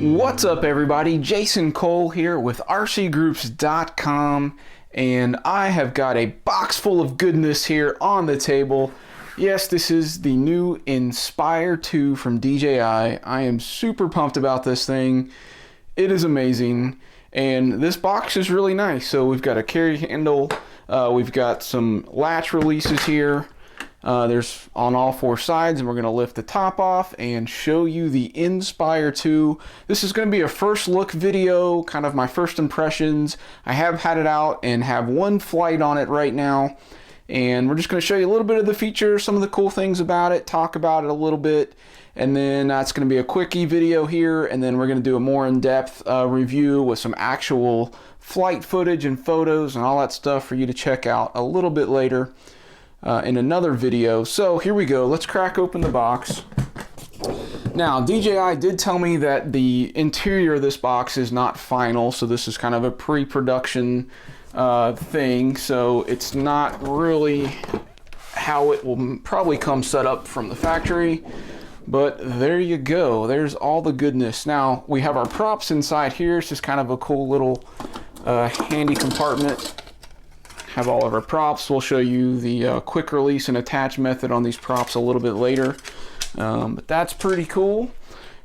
What's up, everybody? Jason Cole here with RCGroups.com, and I have got a box full of goodness here on the table. Yes, this is the new Inspire 2 from DJI. I am super pumped about this thing. It is amazing, and this box is really nice. So we've got a carry handle, we've got some latch releases here. There's on all four sides, and we're going to lift the top off and show you the Inspire 2. This is going to be a first look video, kind of my first impressions. I have had it out and have one flight on it right now, and we're just going to show you a little bit of the features, some of the cool things about it, talk about it a little bit, and then it's going to be a quickie video here, and then we're going to do a more in-depth review with some actual flight footage and photos and all that stuff for you to check out a little bit later in another video. So here we go. Let's crack open the box. Now, DJI did tell me that the interior of this box is not final, so this is kind of a pre-production thing, so it's not really how it will probably come set up from the factory. But there you go. There's all the goodness. Now, we have our props inside here. It's just kind of a cool little handy compartment. Have all of our props. We'll show you the quick release and attach method on these props a little bit later. But that's pretty cool.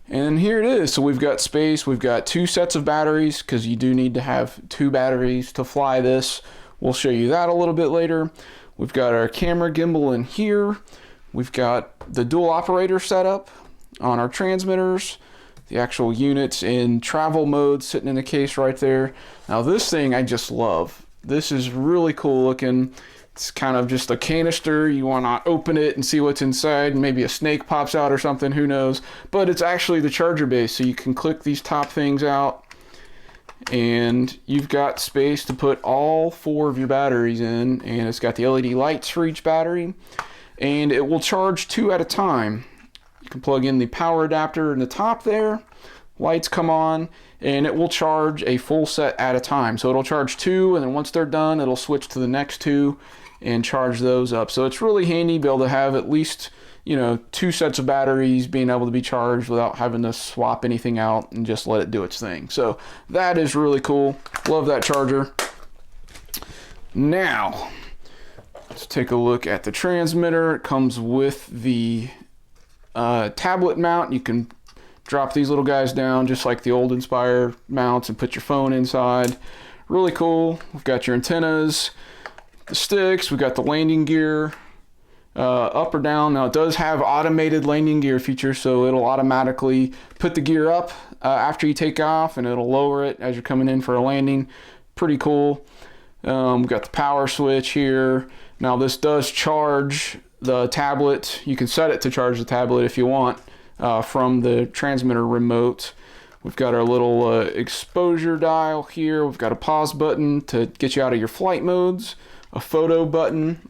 And here it is. So we've got space. We've got two sets of batteries because you do need to have two batteries to fly this. We'll show you that a little bit later. We've got our camera gimbal in here. We've got the dual operator setup on our transmitters. The actual units in travel mode sitting in the case right there. Now this thing I just love. This is really cool looking. It's kind of just a canister. You want to open it and see what's inside. Maybe a snake pops out or something, who knows. But it's actually the charger base, so you can click these top things out and you've got space to put all four of your batteries in, and it's got the LED lights for each battery, and it will charge two at a time. You can plug in the power adapter in the top there, lights come on, and it will charge a full set at a time. So it'll charge two, and then once they're done, it'll switch to the next two and charge those up. So it's really handy to be able to have at least, you know, two sets of batteries being able to be charged without having to swap anything out and just let it do its thing. So that is really cool. Love that charger. Now, let's take a look at the transmitter. It comes with the tablet mount. You can drop these little guys down just like the old Inspire mounts and put your phone inside. Really cool. We've got your antennas, the sticks, we've got the landing gear, up or down. Now it does have automated landing gear feature, so it'll automatically put the gear up after you take off, and it'll lower it as you're coming in for a landing. Pretty cool. We've got the power switch here. Now this does charge the tablet. You can set it to charge the tablet if you want. From the transmitter remote. We've got our little exposure dial here. We've got a pause button to get you out of your flight modes, a photo button.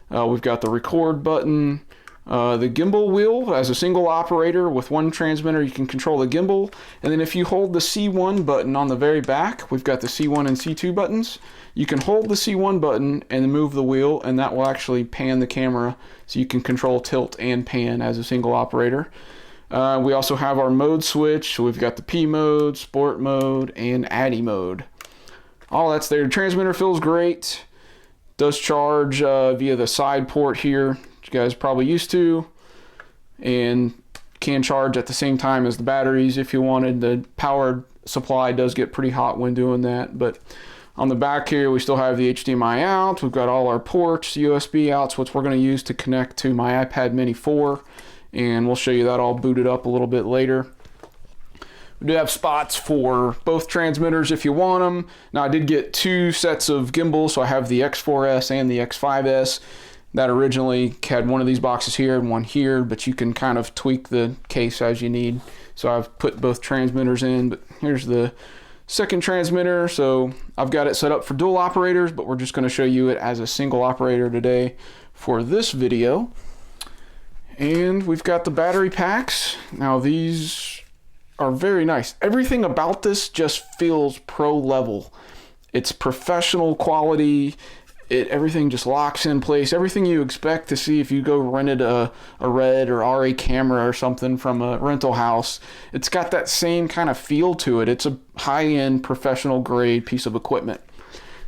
We've got the record button, the gimbal wheel. As a single operator with one transmitter, you can control the gimbal. And then if you hold the C1 button on the very back, we've got the C1 and C2 buttons. You can hold the C1 button and move the wheel, and that will actually pan the camera, so you can control tilt and pan as a single operator. We also have our mode switch. So we've got the P mode, sport mode, and ADI mode. All that's there. The transmitter feels great. Does charge via the side port here, which you guys are probably used to, and can charge at the same time as the batteries if you wanted. The power supply does get pretty hot when doing that, but on the back here we still have the HDMI out. We've got all our ports, USB outs, which we're going to use to connect to my iPad Mini 4. And we'll show you that all booted up a little bit later. We do have spots for both transmitters if you want them. Now I did get two sets of gimbals, so I have the X4S and the X5S. That originally had one of these boxes here and one here, but you can kind of tweak the case as you need. So I've put both transmitters in, but here's the second transmitter. So I've got it set up for dual operators, but we're just going to show you it as a single operator today for this video. And we've got the battery packs. Now these are very nice. Everything about this just feels pro level. It's professional quality. everything just locks in place. Everything you expect to see if you go rented a Red or RA camera or something from a rental house. It's got that same kind of feel to it. It's a high-end professional grade piece of equipment.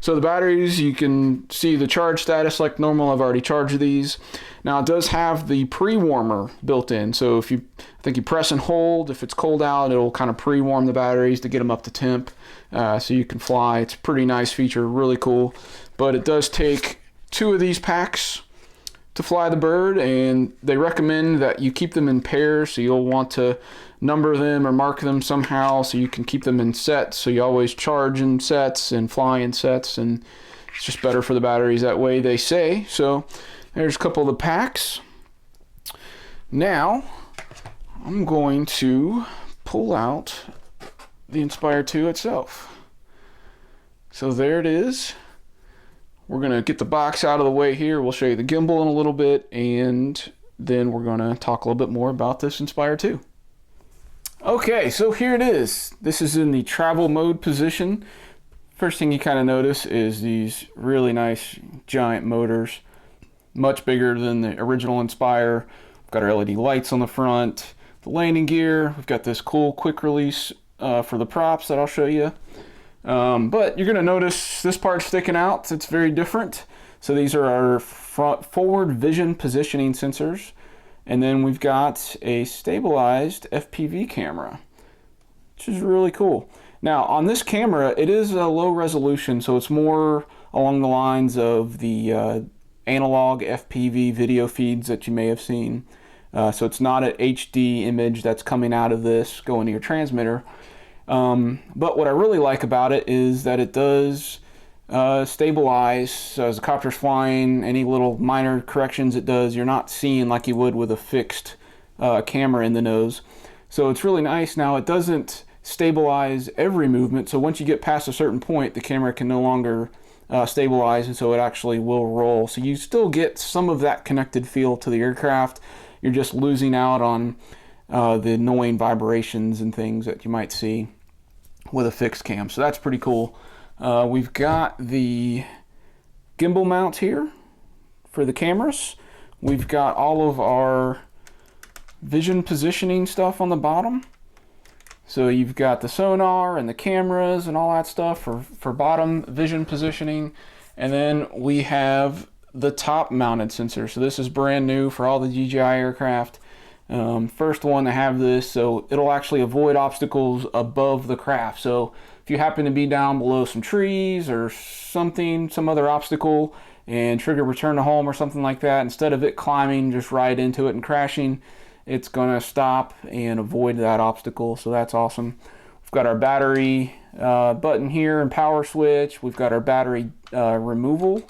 So the batteries, you can see the charge status like normal. I've already charged these. Now it does have the pre-warmer built in. So I think you press and hold, if it's cold out, it'll kind of pre-warm the batteries to get them up to temp, so you can fly. It's a pretty nice feature, really cool. But it does take 2 of these packs to fly the bird, and they recommend that you keep them in pairs, so you'll want to number them or mark them somehow so you can keep them in sets, so you always charge in sets and fly in sets, and it's just better for the batteries that way, they say. So there's a couple of the packs. Now I'm going to pull out the Inspire 2 itself. So there it is. We're going to get the box out of the way here. We'll show you the gimbal in a little bit, and then we're going to talk a little bit more about this Inspire 2. Okay, so here it is. This is in the travel mode position. First thing you kind of notice is these really nice giant motors, much bigger than the original Inspire. We've got our LED lights on the front, the landing gear. We've got this cool quick release for the props that I'll show you. But you're going to notice this part sticking out. It's very different. So these are our forward vision positioning sensors. And then we've got a stabilized FPV camera, which is really cool. Now on this camera, it is a low resolution, so it's more along the lines of the analog FPV video feeds that you may have seen. So it's not an HD image that's coming out of this going to your transmitter. But what I really like about it is that it does stabilize. So as the copter's flying, any little minor corrections it does, you're not seeing like you would with a fixed camera in the nose. So it's really nice. Now it doesn't stabilize every movement, so once you get past a certain point, the camera can no longer stabilize, and so it actually will roll. So you still get some of that connected feel to the aircraft. You're just losing out on the annoying vibrations and things that you might see with a fixed cam. So that's pretty cool. We've got the gimbal mount here for the cameras. We've got all of our vision positioning stuff on the bottom. So you've got the sonar and the cameras and all that stuff for bottom vision positioning. And then we have the top mounted sensor. So this is brand new for all the DJI aircraft. First one to have this, so it'll actually avoid obstacles above the craft. So if you happen to be down below some trees or something, some other obstacle, and trigger return to home or something like that, instead of it climbing just right into it and crashing, it's gonna stop and avoid that obstacle. So that's awesome. We've got our battery button here and power switch. We've got our battery removal.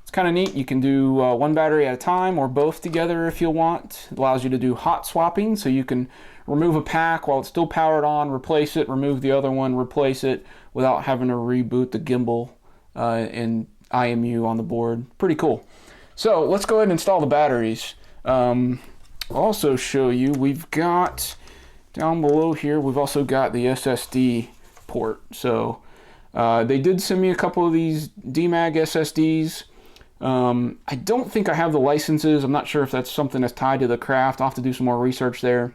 It's kind of neat. You can do one battery at a time or both together if you want. It allows you to do hot swapping, so you can remove a pack while it's still powered on, replace it, remove the other one, replace it without having to reboot the gimbal and IMU on the board. Pretty cool. So let's go ahead and install the batteries. I'll also show you, we've got down below here, we've also got the SSD port. So they did send me a couple of these DMAG SSDs. I don't think I have the licenses. I'm not sure if that's something that's tied to the craft. I'll have to do some more research there.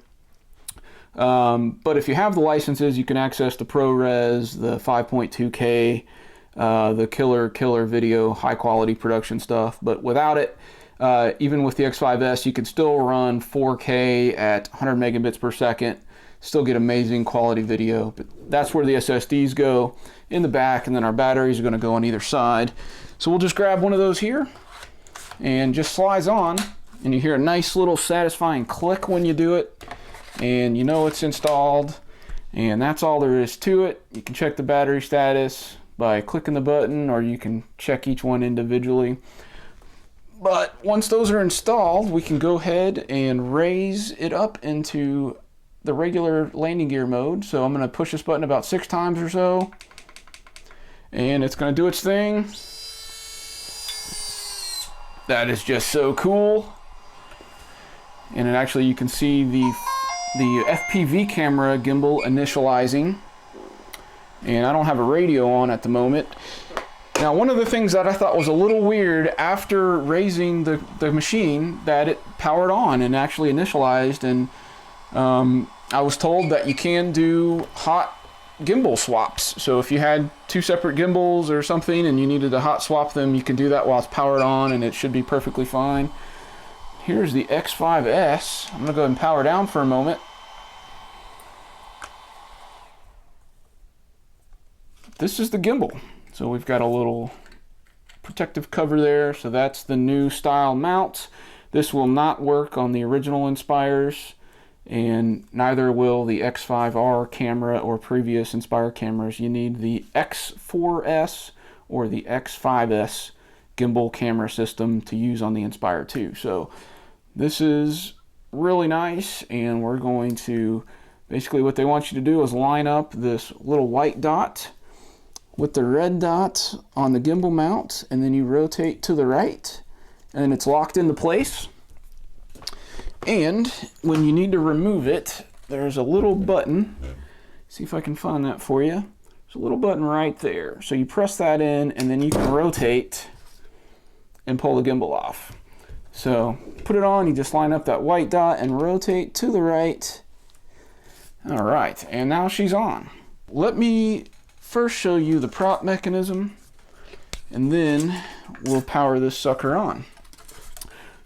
But if you have the licenses, you can access the ProRes, the 5.2K, the killer video, high quality production stuff. But without it, even with the X5S, you can still run 4K at 100 megabits per second, still get amazing quality video. But that's where the SSDs go, in the back, and then our batteries are going to go on either side. So we'll just grab one of those here and just slides on, and you hear a nice little satisfying click when you do it, and you know it's installed, and that's all there is to it. You can check the battery status by clicking the button, or you can check each one individually. But once those are installed, we can go ahead and raise it up into the regular landing gear mode. So I'm going to push this button about 6 times or so, and it's going to do its thing. That is just so cool. And it actually, you can see the FPV camera gimbal initializing. And I don't have a radio on at the moment. Now, one of the things that I thought was a little weird after raising the machine, that it powered on and actually initialized, and I was told that you can do hot gimbal swaps. So if you had two separate gimbals or something and you needed to hot swap them, you can do that while it's powered on, and it should be perfectly fine. Here's the X5S. I'm gonna go ahead and power down for a moment. This is the gimbal. So we've got a little protective cover there. So that's the new style mount. This will not work on the original Inspires, and neither will the X5R camera or previous Inspire cameras. You need the X4S or the X5S gimbal camera system to use on the Inspire 2. So this is really nice, and we're going to, basically what they want you to do is line up this little white dot with the red dot on the gimbal mount, and then you rotate to the right, and it's locked into place. And when you need to remove it, there's a little button. See if I can find that for you. There's a little button right there. So you press that in, and then you can rotate and pull the gimbal off. So put it on, you just line up that white dot and rotate to the right. All right, and now she's on. Let me first show you the prop mechanism, and then we'll power this sucker on.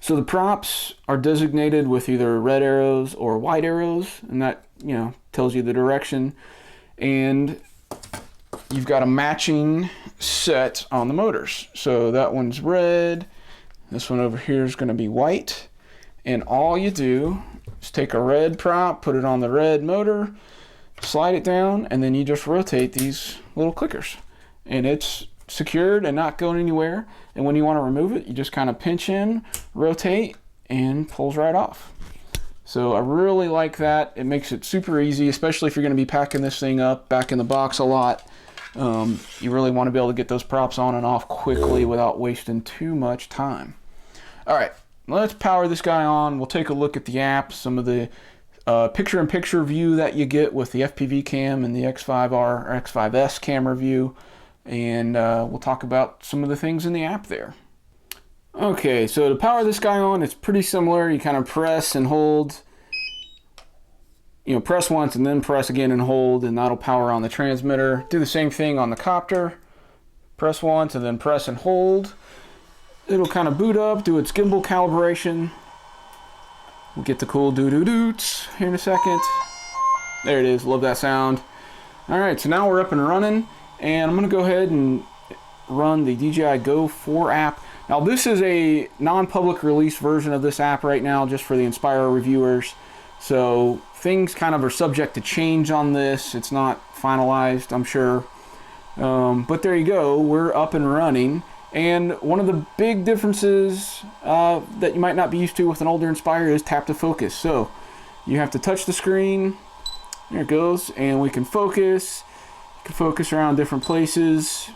So the props are designated with either red arrows or white arrows, and that, you know, tells you the direction. And you've got a matching set on the motors. So that one's red, this one over here is going to be white, and all you do is take a red prop, put it on the red motor, slide it down, and then you just rotate these little clickers, and it's secured and not going anywhere. And when you want to remove it, you just kind of pinch in, rotate, and pulls right off. So I really like that. It makes it super easy, especially if you're going to be packing this thing up back in the box a lot. You really want to be able to get those props on and off quickly without wasting too much time. All right, let's power this guy on. We'll take a look at the app, some of the picture-in-picture view that you get with the FPV cam and the X5R or X5S camera view, and we'll talk about some of the things in the app there. Okay, so to power this guy on, it's pretty similar. You kind of press and hold, you know, press once and then press again and hold, and that'll power on the transmitter. Do the same thing on the copter. Press once and then press and hold. It'll kind of boot up, do its gimbal calibration. We'll get the cool doo-doo-doots here in a second. There it is, love that sound. All right, so now we're up and running, and I'm gonna go ahead and run the DJI Go 4 app. Now this is a non-public release version of this app right now, just for the Inspire reviewers. So things kind of are subject to change on this. It's not finalized, I'm sure. But there you go, we're up and running. And one of the big differences that you might not be used to with an older Inspire is tap to focus. So you have to touch the screen, there it goes, and we can focus. You can focus around different places.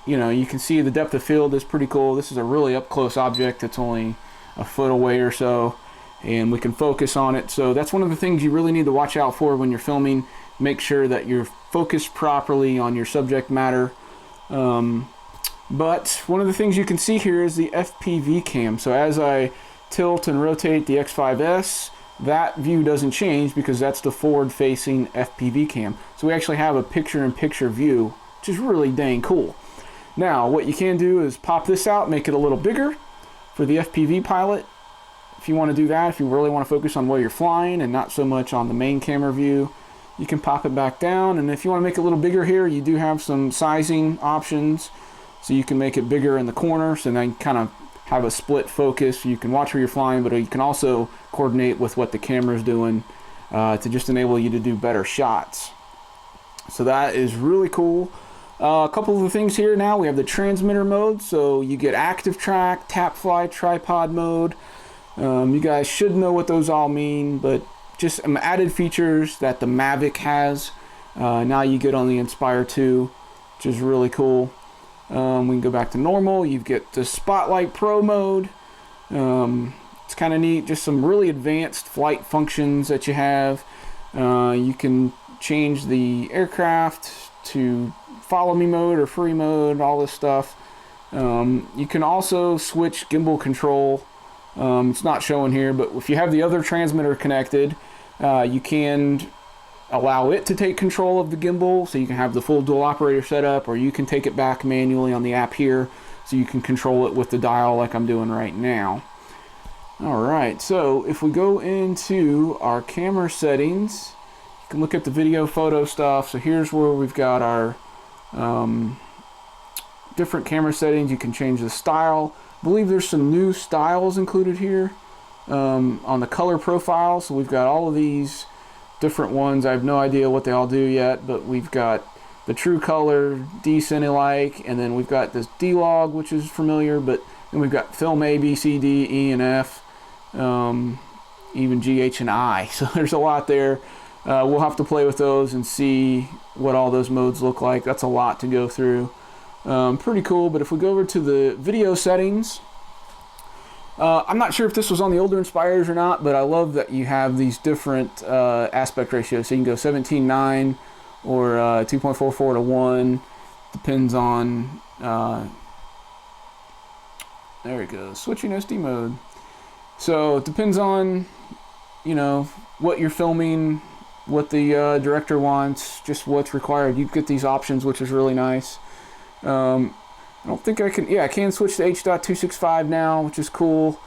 You know, you can see the depth of field is pretty cool. This is a really up close object. It's only a foot away or so, and we can focus on it. So that's one of the things you really need to watch out for when you're filming. Make sure that you're focused properly on your subject matter. But one of the things you can see here is the FPV cam. So as I tilt and rotate the X5S, that view doesn't change because that's the forward-facing FPV cam. So we actually have a picture-in-picture view, which is really dang cool. Now, what you can do is pop this out, make it a little bigger for the FPV pilot. If you want to do that, if you really want to focus on where you're flying and not so much on the main camera view, you can pop it back down. And if you want to make it a little bigger here, you do have some sizing options. So you can make it bigger in the corner, so then kind of have a split focus. You can watch where you're flying, but you can also coordinate with what the camera's doing to just enable you to do better shots. So that is really cool. A couple of the things here now, we have the transmitter mode, so you get active track, tap fly, tripod mode. You guys should know what those all mean, but just some added features that the Mavic has. Now you get on the Inspire 2, which is really cool. We can go back to normal. You get the Spotlight Pro mode. It's kind of neat, just some really advanced flight functions that you have. You can change the aircraft to follow me mode or free mode, all this stuff. You can also switch gimbal control. It's not showing here, but if you have the other transmitter connected, you can allow it to take control of the gimbal, so you can have the full dual operator setup, or you can take it back manually on the app here, so you can control it with the dial like I'm doing right now. Alright, so if we go into our camera settings, you can look at the video photo stuff. So here's where we've got our different camera settings. You can change the style. I believe there's some new styles included here on the color profile. So we've got all of these different ones. I have no idea what they all do yet, but we've got the true color, D-Cine-like, and then we've got this D-Log, which is familiar, but then we've got film A, B, C, D, E, and F, even G, H, and I. So there's a lot there. We'll have to play with those and see what all those modes look like. That's a lot to go through. Pretty cool, but if we go over to the video settings, I'm not sure if this was on the older Inspires or not, but I love that you have these different aspect ratios. So you can go 17:9 or 2.44 to 1. Depends on, there it goes, switching SD mode. So it depends on, you know, what you're filming, what the director wants, just what's required. You get these options, which is really nice. I don't think I can, yeah, I can switch to H.265 now, which is cool.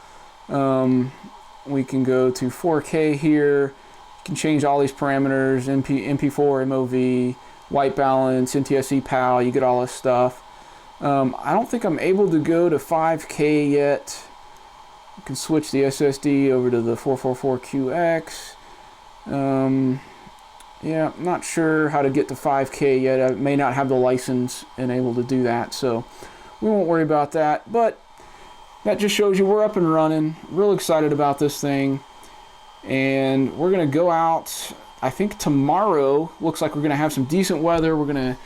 We can go to 4K here. You can change all these parameters, MP4, MOV, white balance, NTSC PAL, you get all this stuff. I don't think I'm able to go to 5K yet. You can switch the SSD over to the 444QX. Yeah, I'm not sure how to get to 5K yet. I may not have the license and able to do that, so we won't worry about that. But that just shows you we're up and running. Real excited about this thing. And we're going to go out, I think tomorrow. Looks like we're going to have some decent weather. We're going to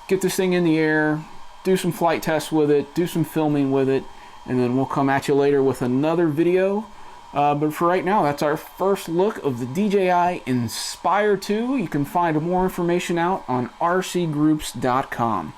get this thing in the air, do some flight tests with it, do some filming with it, and then we'll come at you later with another video. But for right now, that's our first look of the DJI Inspire 2. You can find more information out on RCGroups.com.